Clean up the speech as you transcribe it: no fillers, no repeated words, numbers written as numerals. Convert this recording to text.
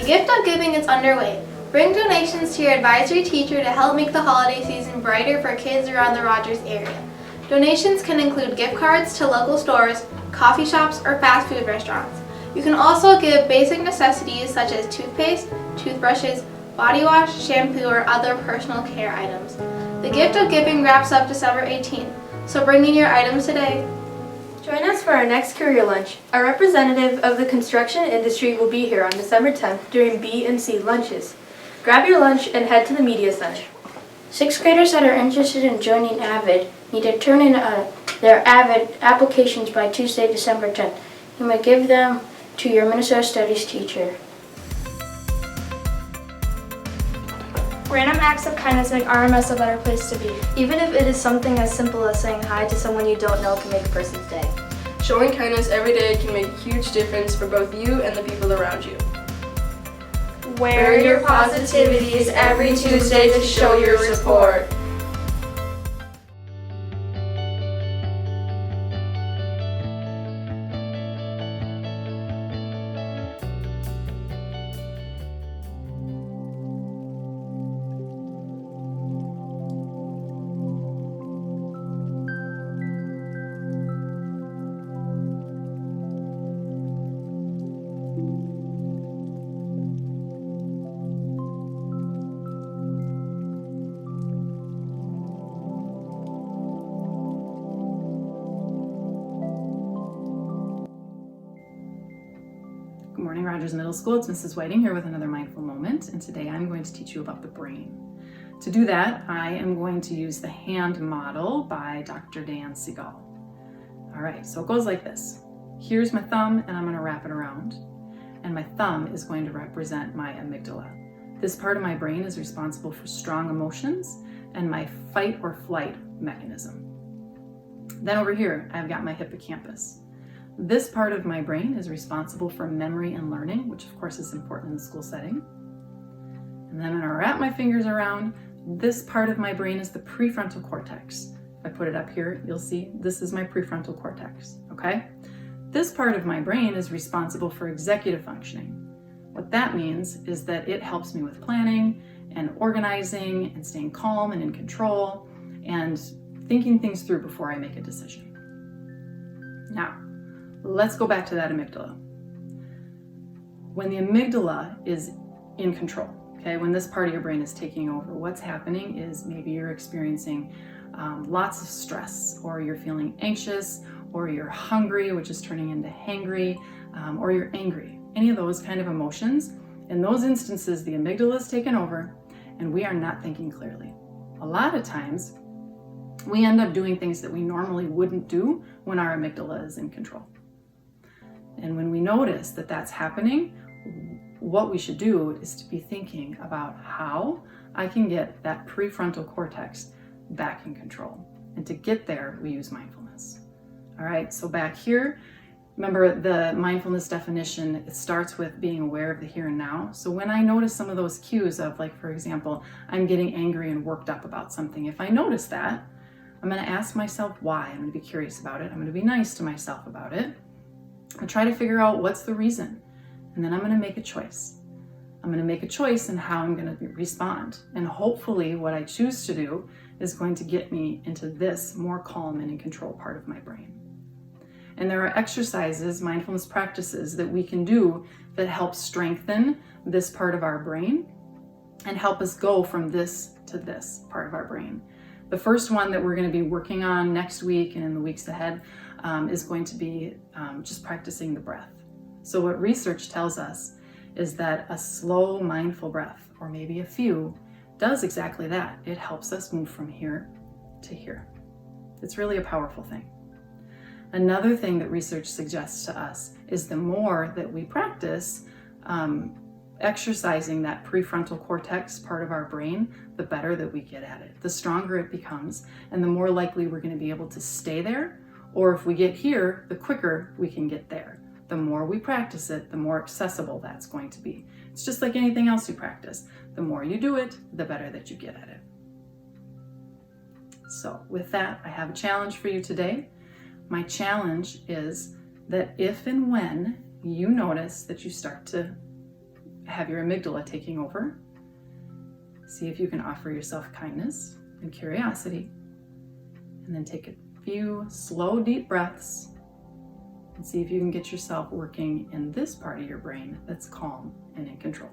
gift of giving is underway. Bring donations to your advisory teacher to help make the holiday season brighter for kids around the Rogers area. Donations can include gift cards to local stores, coffee shops, or fast food restaurants. You can also give basic necessities such as toothpaste, toothbrushes, body wash, shampoo, or other personal care items. The gift of giving wraps up December 18th, so bring in your items today. Join us for our next career lunch. A representative of the construction industry will be here on December 10th during B and C lunches. Grab your lunch and head to the media center. Sixth graders that are interested in joining AVID need to turn in their AVID applications by Tuesday, December 10th. You may give them to your Minnesota Studies teacher. Random acts of kindness make RMS a better place to be. Even if it is something as simple as saying hi to someone you don't know can make a person's day. Showing kindness every day can make a huge difference for both you and the people around you. Wear your positivities every Tuesday to show your support. Good morning, Rogers Middle School. It's Mrs. Whiting here with another Mindful Moment, and today I'm going to teach you about the brain. To do that, I am going to use the hand model by Dr. Dan Siegel. All right, so it goes like this. Here's my thumb, and I'm going to wrap it around, and my thumb is going to represent my amygdala. This part of my brain is responsible for strong emotions and my fight or flight mechanism. Then over here, I've got my hippocampus. This part of my brain is responsible for memory and learning, which of course is important in the school setting. And then I'm going to wrap my fingers around. This part of my brain is the prefrontal cortex. If I put it up here, you'll see this is my prefrontal cortex, okay? This part of my brain is responsible for executive functioning. What that means is that it helps me with planning and organizing and staying calm and in control and thinking things through before I make a decision. Now, let's go back to that amygdala. When the amygdala is in control, okay, when this part of your brain is taking over, what's happening is maybe you're experiencing lots of stress, or you're feeling anxious, or you're hungry, which is turning into hangry, or you're angry. Any of those kind of emotions. In those instances, the amygdala is taken over and we are not thinking clearly. A lot of times, we end up doing things that we normally wouldn't do when our amygdala is in control. And when we notice that that's happening, what we should do is to be thinking about how I can get that prefrontal cortex back in control. And to get there, we use mindfulness. All right, so back here, remember the mindfulness definition, it starts with being aware of the here and now. So when I notice some of those cues of, like, for example, I'm getting angry and worked up about something, if I notice that, I'm going to ask myself why. I'm going to be curious about it. I'm going to be nice to myself about it. I try to figure out what's the reason, and then I'm going to make a choice. I'm going to make a choice in how I'm going to respond, and hopefully what I choose to do is going to get me into this more calm and in control part of my brain. And there are exercises, mindfulness practices that we can do that help strengthen this part of our brain and help us go from this to this part of our brain. The first one that we're going to be working on next week and in the weeks ahead is going to be just practicing the breath. So what research tells us is that a slow, mindful breath, or maybe a few, does exactly that. It helps us move from here to here. It's really a powerful thing. Another thing that research suggests to us is the more that we practice exercising that prefrontal cortex part of our brain, the better that we get at it. The stronger it becomes, and the more likely we're going to be able to stay there. Or if we get here, the quicker we can get there. The more we practice it, the more accessible that's going to be. It's just like anything else you practice. The more you do it, the better that you get at it. So with that, I have a challenge for you today. My challenge is that if and when you notice that you start to have your amygdala taking over. See if you can offer yourself kindness and curiosity. And then take a few slow, deep breaths and see if you can get yourself working in this part of your brain that's calm and in control.